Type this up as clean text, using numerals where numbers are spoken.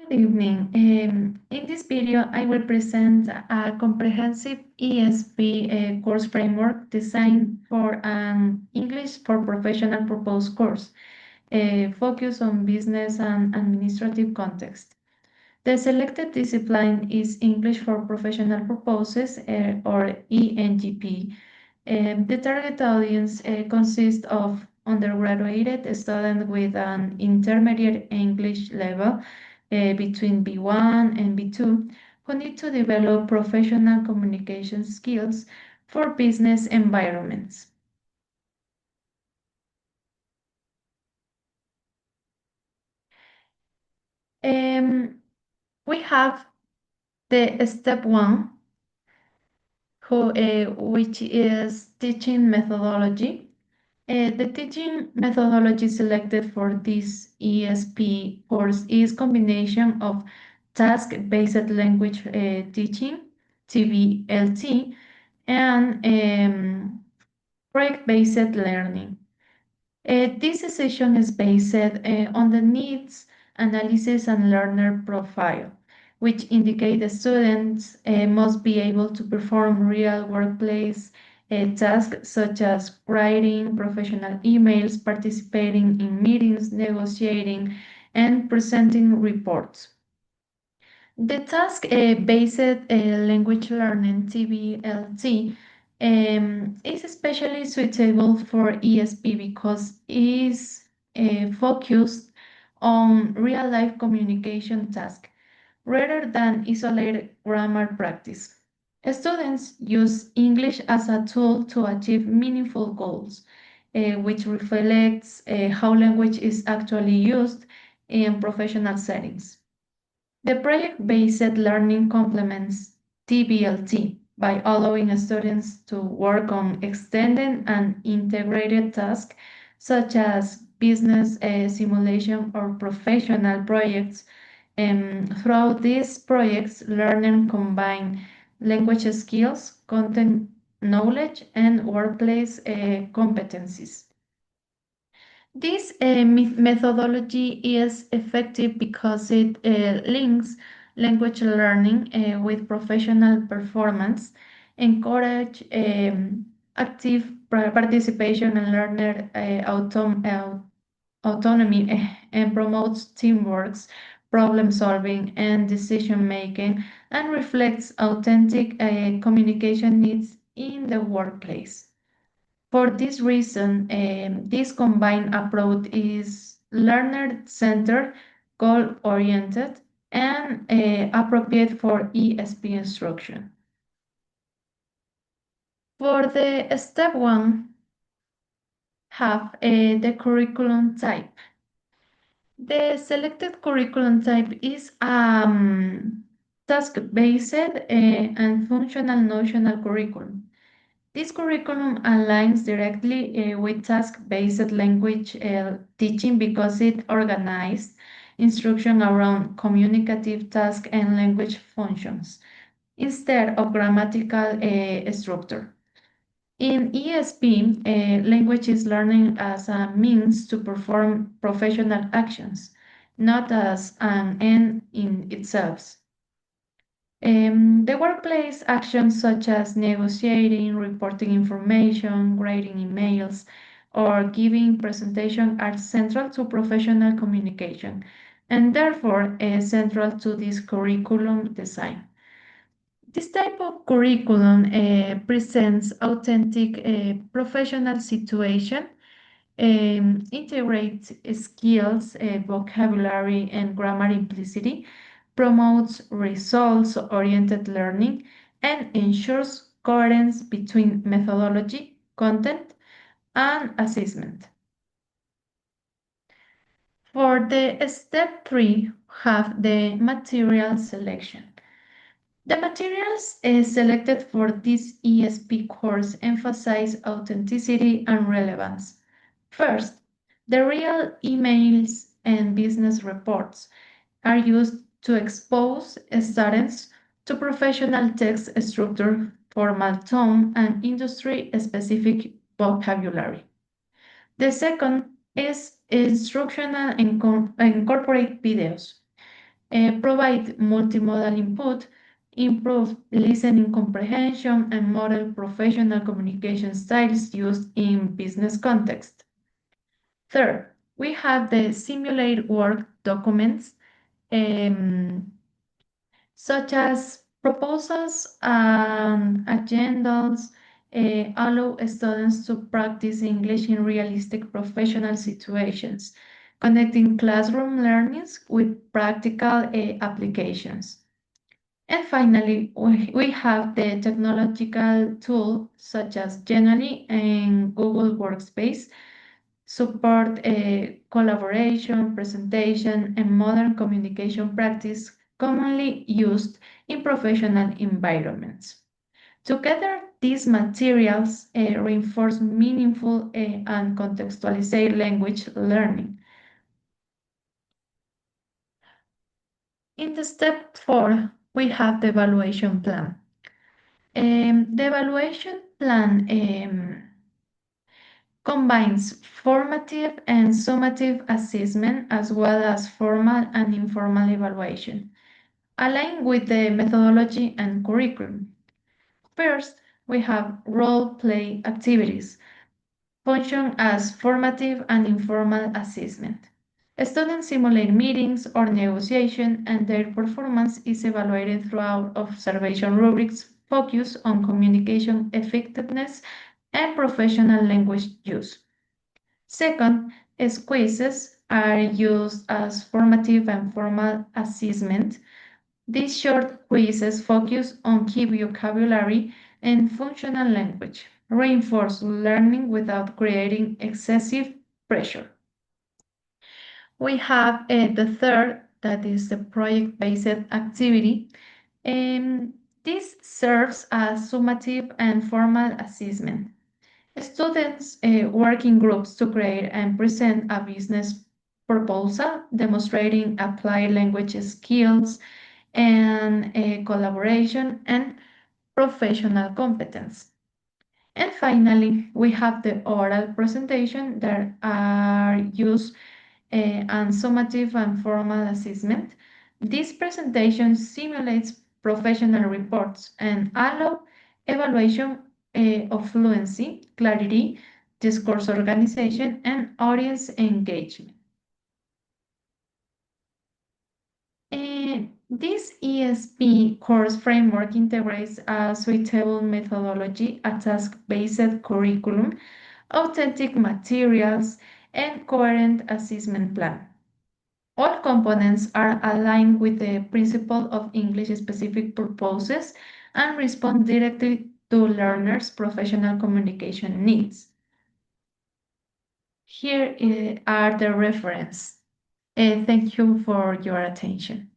Good evening. In this video, I will present a comprehensive ESP course framework designed for an English for Professional Purpose course, focused on business and administrative context. The selected discipline is English for Professional Purposes, or ENGP. The target audience consists of undergraduate students with an intermediate English level between B1 and B2 who need to develop professional communication skills for business environments. Um, we have the step one, which is teaching methodology. The teaching methodology selected for this ESP course is combination of task-based language teaching, TBLT, and project-based learning. This session is based on the needs analysis and learner profile, which indicate the students must be able to perform real workplace tasks such as writing professional emails, participating in meetings, negotiating, and presenting reports. The task-based language learning, TBLT, is especially suitable for ESP because it is focused on real-life communication tasks rather than isolated grammar practice. Students use English as a tool to achieve meaningful goals, which reflects how language is actually used in professional settings. The project-based learning complements TBLT by allowing students to work on extended and integrated tasks such as business simulation or professional projects. Throughout these projects, learning combine language skills, content knowledge, and workplace competencies. This methodology is effective because it links language learning with professional performance, encourage active participation and learner autonomy, and promotes teamwork, problem solving, and decision making, and reflects authentic communication needs in the workplace. For this reason, this combined approach is learner-centered, goal-oriented, and appropriate for ESP instruction. For the step one, have the curriculum type. The selected curriculum type is task-based and functional notional curriculum. This curriculum aligns directly with task-based language teaching because it organizes instruction around communicative task and language functions instead of grammatical structure. In ESP, language is learning as a means to perform professional actions, not as an end in itself. The workplace actions such as negotiating, reporting information, writing emails, or giving presentation are central to professional communication and therefore central to this curriculum design. This type of curriculum presents authentic professional situation, integrates skills, vocabulary, and grammar implicity, promotes results-oriented learning, and ensures coherence between methodology, content, and assessment. For the step 3, have the material selection. The materials selected for this ESP course emphasize authenticity and relevance. First, the real emails and business reports are used to expose students to professional text structure, formal tone, and industry-specific vocabulary. The second is instructional and corporate videos. provide multimodal input, improve listening comprehension, and model professional communication styles used in business context. Third, we have the simulate work documents, um, such as proposals and agendas, allow students to practice English in realistic professional situations, connecting classroom learnings with practical applications. And finally, we have the technological tools such as Genially and Google Workspace support collaboration, presentation, and modern communication practice commonly used in professional environments. Together, these materials reinforce meaningful and contextualized language learning. In the step 4, we have the evaluation plan. The evaluation plan combines formative and summative assessment as well as formal and informal evaluation, aligned with the methodology and curriculum. First, we have role play activities, function as formative and informal assessment. Students simulate meetings or negotiation, and their performance is evaluated throughout observation rubrics focused on communication effectiveness and professional language use. Second, quizzes are used as formative and formal assessment. These short quizzes focus on key vocabulary and functional language, reinforce learning without creating excessive pressure. We have the third, that is the project-based activity. This serves as summative and formal assessment. Students work in groups to create and present a business proposal demonstrating applied language skills and collaboration and professional competence. And finally, we have the oral presentation that are used and summative and formal assessment. This presentation simulates professional reports and allow evaluation of fluency, clarity, discourse organization, and audience engagement. This ESP course framework integrates a suitable methodology, a task-based curriculum, authentic materials, and coherent assessment plan. All components are aligned with the principle of English-specific purposes and respond directly to learners' professional communication needs. Here are the reference. Thank you for your attention.